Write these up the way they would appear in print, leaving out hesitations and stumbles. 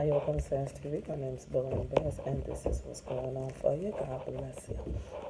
Hi, welcome to Sass TV. My name is Belinda Bass, and this is what's going on for you. God bless you.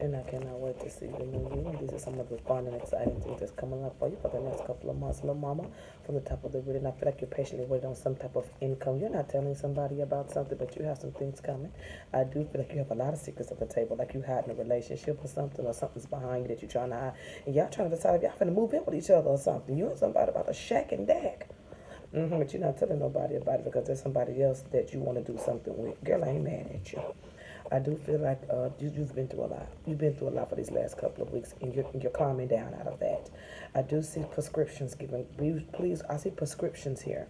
And I cannot wait to see the new you. And these are some of the fun and exciting things that's coming up for you for the next couple of months. Little mama, from the top of the video, and I feel like you're patiently waiting on some type of income. You're not telling somebody about something, but you have some things coming. I do feel like you have a lot of secrets at the table, like you hide in a relationship or something's behind you that you're trying to hide. And y'all trying to decide if y'all finna move in with each other or something. You and somebody about to shack and dack. But you're not telling nobody about it because there's somebody else that you want to do something with. Girl, I ain't mad at you. I do feel like you've been through a lot. You've been through a lot for these last couple of weeks, and you're calming down out of that. I do see prescriptions given. Please, I see prescriptions here.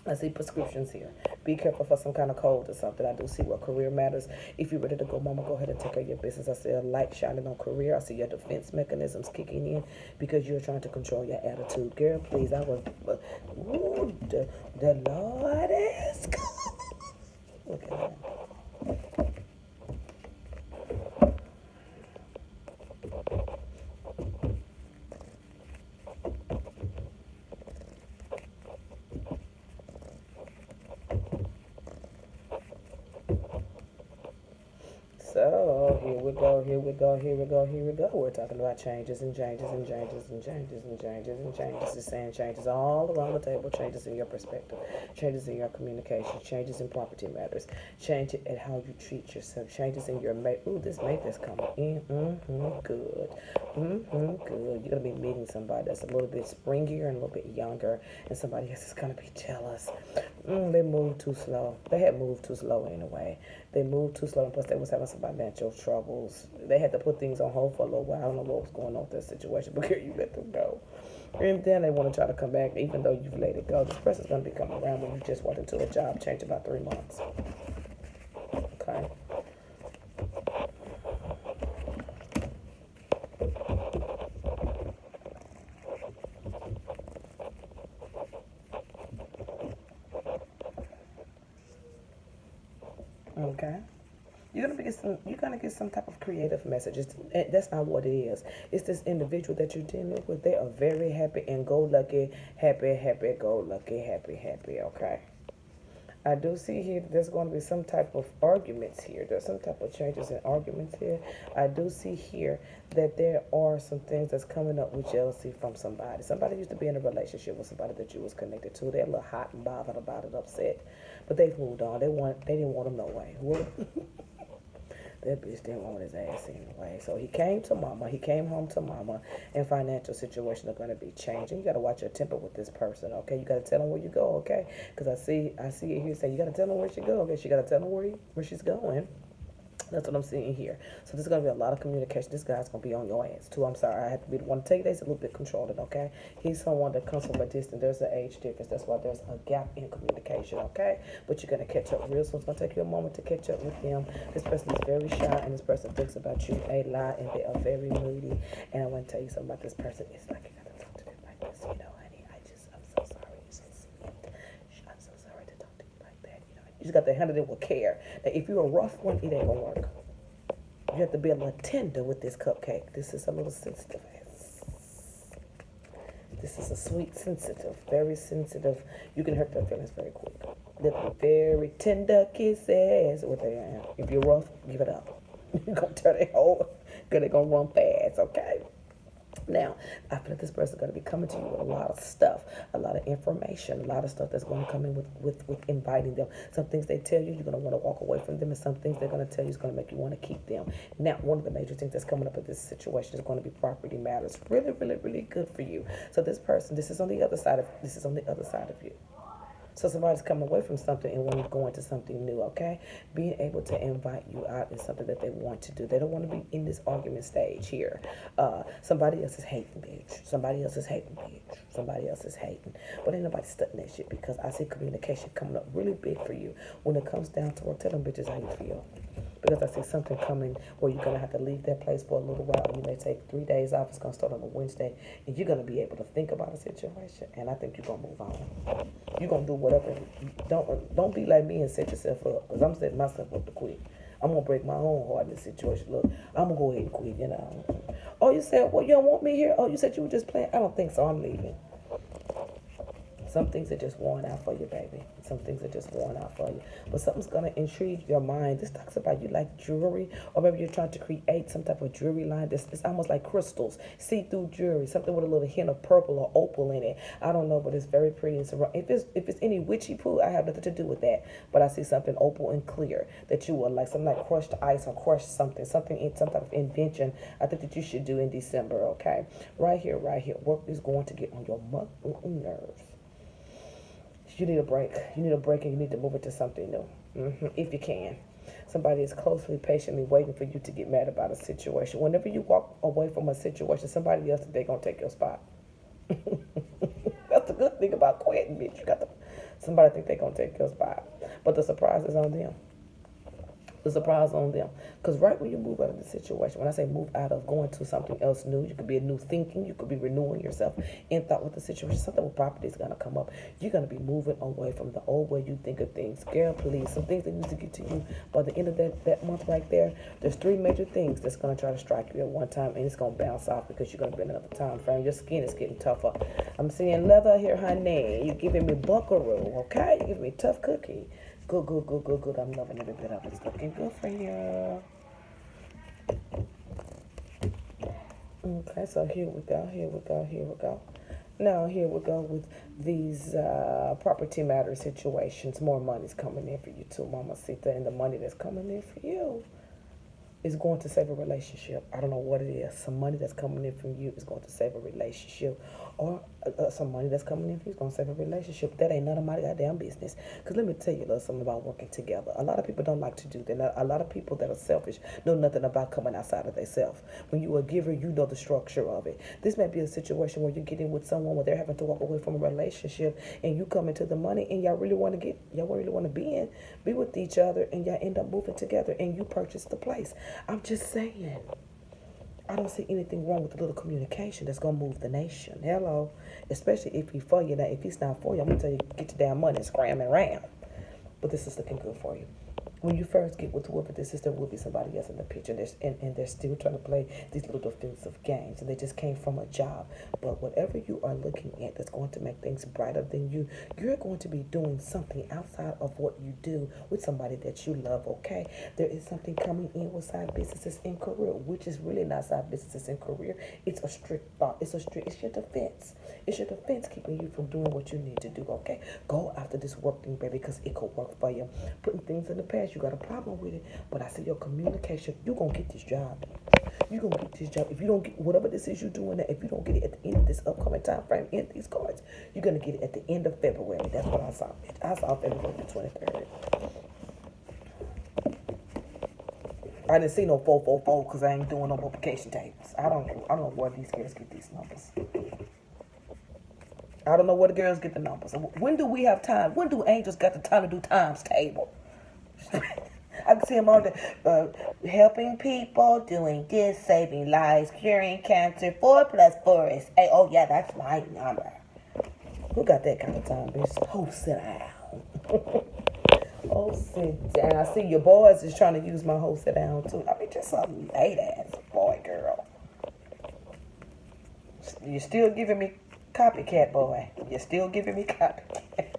I see prescriptions here. Be careful for some kind of cold or something. I do see what career matters. If you're ready to go, mama, go ahead and take care of your business. I see a light shining on career. I see your defense mechanisms kicking in because you're trying to control your attitude. Girl, please, I was, ooh, the Lord is good. Look at that. So here we go, here we go, here we go, here we go. We're talking about changes and changes and changes and changes and changes and changes. It's saying changes all around the table, changes in your perspective, changes in your communication, changes in property matters, change at how you treat yourself, changes in your mate. Ooh, this mate that's coming in. Good. Good. You're gonna be meeting somebody that's a little bit springier and a little bit younger, and somebody else is gonna be jealous. They moved too slow. They had moved too slow anyway. They moved too slow, and plus they was having some financial troubles. They had to put things on hold for a little while. I don't know what was going on with that situation, but here you let them go. And then they want to try to come back, even though you've let it go. This person's going to be coming around when you just walked into a job change about 3 months. Okay. Okay. You're gonna get some type of creative messages. That's not what it is. It's this individual that you're dealing with. They are very happy and go lucky, happy, go lucky, happy. Okay. I do see here that there's going to be some type of arguments here. There's some type of changes in arguments here. I do see here that there are some things that's coming up with jealousy from somebody. Somebody used to be in a relationship with somebody that you was connected to. They're a little hot and bothered about it, upset, but they've moved on. They didn't want him no way. That bitch didn't want his ass anyway. So he came to mama. He came home to mama, and financial situations are going to be changing. You got to watch your temper with this person, okay? You got to tell them where you go, okay? Because I see it here say you got to tell them where she go, okay? She got to tell them where she's going. That's what I'm seeing here. So there's going to be a lot of communication. This guy's going to be on your ass, too. I'm sorry. I have to be the one to tell you this. A little bit controlling, okay? He's someone that comes from a distance. There's an age difference. That's why there's a gap in communication, okay? But you're going to catch up real soon. It's going to take you a moment to catch up with them. This person is very shy, and this person thinks about you a lot, and they are very moody. And I want to tell you something about this person. It's like you got to talk to them like this, honey. I'm so sorry. You're so sweet. I'm so sorry to talk to you like that. You just got to handle it with care. Now, if you're a rough one, it ain't going to work. You have to be a little tender with this cupcake. This is a little sensitive. This is a sweet, sensitive, very sensitive. You can hurt their feelings very quick. They're very tender kisses. What they are. If you're rough, give it up. You're going to turn it over. Because they're going to run fast, okay? Now, I feel like this person is going to be coming to you with a lot of stuff, a lot of information, a lot of stuff that's going to come in with inviting them. Some things they tell you, you're going to want to walk away from them, and some things they're going to tell you is going to make you want to keep them. Now, one of the major things that's coming up in this situation is going to be property matters. Really, really, really good for you. So this person, this is on the other side of you. So somebody's coming away from something and want to go into something new, okay? Being able to invite you out is something that they want to do. They don't want to be in this argument stage here. Somebody else is hating, bitch. Somebody else is hating, bitch. Somebody else is hating. But ain't nobody studying that shit because I see communication coming up really big for you. When it comes down to work, tell them bitches how you feel. Because I see something coming where you're going to have to leave that place for a little while. You may take 3 days off. It's going to start on a Wednesday. And you're going to be able to think about a situation. And I think you're going to move on. You're going to do whatever. Don't be like me and set yourself up. Because I'm setting myself up to quit. I'm going to break my own heart in this situation. Look, I'm going to go ahead and quit, Oh, you said, well, you don't want me here? Oh, you said you were just playing? I don't think so. I'm leaving. Some things are just worn out for you, baby. Some things are just worn out for you. But something's going to intrigue your mind. This talks about you like jewelry, or maybe you're trying to create some type of jewelry line. It's almost like crystals, see-through jewelry, something with a little hint of purple or opal in it. I don't know, but it's very pretty. If it's any witchy poo, I have nothing to do with that. But I see something opal and clear that you would like, something like crushed ice or crushed something, some type of invention. I think that you should do in December. Okay, right here, right here. Work is going to get on your nerves. You need a break. You need a break, and you need to move into something new, if you can. Somebody is closely, patiently waiting for you to get mad about a situation. Whenever you walk away from a situation, somebody else they're gonna take your spot. That's the good thing about quitting, bitch. Somebody think they're gonna take your spot, but the surprise is on them. The surprise on them. Because right when you move out of the situation, when I say move out of going to something else new, you could be a new thinking, you could be renewing yourself in thought with the situation. Something with property is going to come up. You're going to be moving away from the old way you think of things. Girl, please, some things that need to get to you by the end of that month right there. There's 3 major things that's going to try to strike you at one time, and it's going to bounce off because you're going to be in another time frame. Your skin is getting tougher. I'm seeing leather here, honey. You're giving me buckaroo, okay? You're giving me tough cookie. Good, good, good, good, good. I'm loving every bit of it. It's looking good for you. Okay, so here we go. Now, here we go with these property matter situations. More money's coming in for you too, Mama Sita, and the money that's coming in for you is going to save a relationship. I don't know what it is. Some money that's coming in from you is going to save a relationship. Or some money that's coming in from you is going to save a relationship. That ain't none of my goddamn business. Because let me tell you a little something about working together. A lot of people don't like to do that. A lot of people that are selfish know nothing about coming outside of themselves. When you are a giver, you know the structure of it. This may be a situation where you're getting with someone where they're having to walk away from a relationship and you come into the money and y'all really want to be with each other, and y'all end up moving together and you purchase the place. I'm just saying, I don't see anything wrong with a little communication that's going to move the nation. Hello. Especially if he's for you. Now, if he's not for you, I'm going to tell you, get your damn money, scram and ram. But this is looking good for you. When you first get with whoever this is, there will be somebody else in the picture, and they're still trying to play these little defensive games, and they just came from a job. But whatever you are looking at that's going to make things brighter than you, you're going to be doing something outside of what you do with somebody that you love, okay? There is something coming in with side businesses and career, which is really not side businesses and career. It's a strict thought. It's your defense. It's your defense keeping you from doing what you need to do, okay? Go after this work thing, baby, because it could work for you. Putting things in the past, you got a problem with it, but I see your communication. You're going to get this job. You're going to get this job. If you don't get whatever this is you're doing, if you don't get it at the end of this upcoming time frame in these cards, you're going to get it at the end of February. That's what I saw. I saw February the 23rd. I didn't see no 444 because I ain't doing no multiplication tables. I don't know where these girls get these numbers. I don't know where the girls get the numbers. When do we have time? When do angels got the time to do times table? I can see them on the helping people, doing this, saving lives, curing cancer. 4 + 4 is 8. Oh yeah, that's my number. Who got that kind of time, bitch? Oh, sit down. Oh, sit down. I see your boys is trying to use my whole sit down too. I mean, just a late ass boy, girl. You're still giving me copycat, boy. You're still giving me copycat.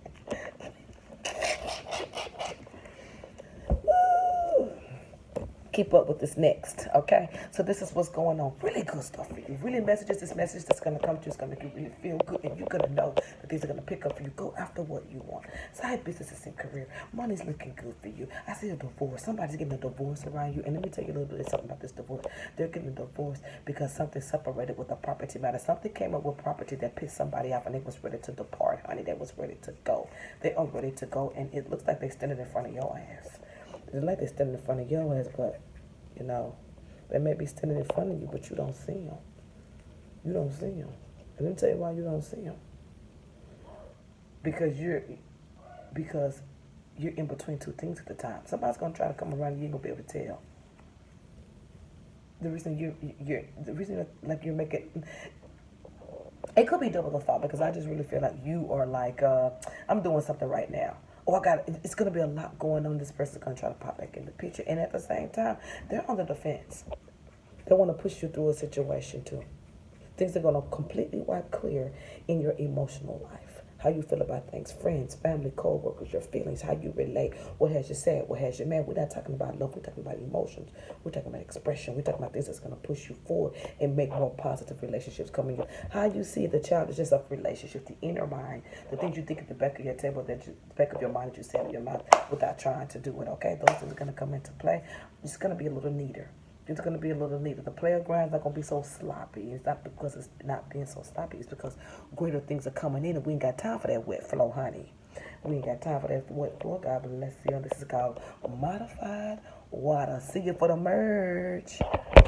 Keep up with this next, okay? So this is what's going on. Really good stuff for you. Really messages. This message that's going to come to you is going to make you really feel good, and you're going to know that these are going to pick up for you. Go after what you want. Side businesses and career. Money's looking good for you. I see a divorce. Somebody's getting a divorce around you, and let me tell you a little bit of something about this divorce. They're getting a divorce because something separated with a property matter. Something came up with property that pissed somebody off, and they was ready to depart, honey. They was ready to go. They are ready to go, and it looks like they're standing in front of your ass. It's like they're standing in front of your ass, but, you know, they may be standing in front of you, but you don't see them. You don't see them. And let me tell you why you don't see them. Because you're in between two things at the time. Somebody's going to try to come around and you ain't going to be able to tell. The reason you're making... It could be double the thought, because I just really feel like you are like, I'm doing something right now. Oh, it's going to be a lot going on. This person's going to try to pop back in the picture. And at the same time, they're on the defense. They want to push you through a situation too. Things are going to completely wipe clear in your emotional life. how you feel about things, friends, family, co-workers, your feelings, how you relate, what has you sad, what has you mad. We're not talking about love, we're talking about emotions, we're talking about expression, we're talking about things that's going to push you forward and make more positive relationships coming in. How you see the challenges of relationships, the inner mind, the things you think at the back of your table, the back of your mind that you say in your mouth without trying to do it, okay? Those things are going to come into play. It's going to be a little neater. It's going to be a little neater. The playground's not going to be so sloppy. It's not because it's not being so sloppy. It's because greater things are coming in and we ain't got time for that wet flow, honey. We ain't got time for that wet flow. God bless you. This is called Modified Water. See you for the merge.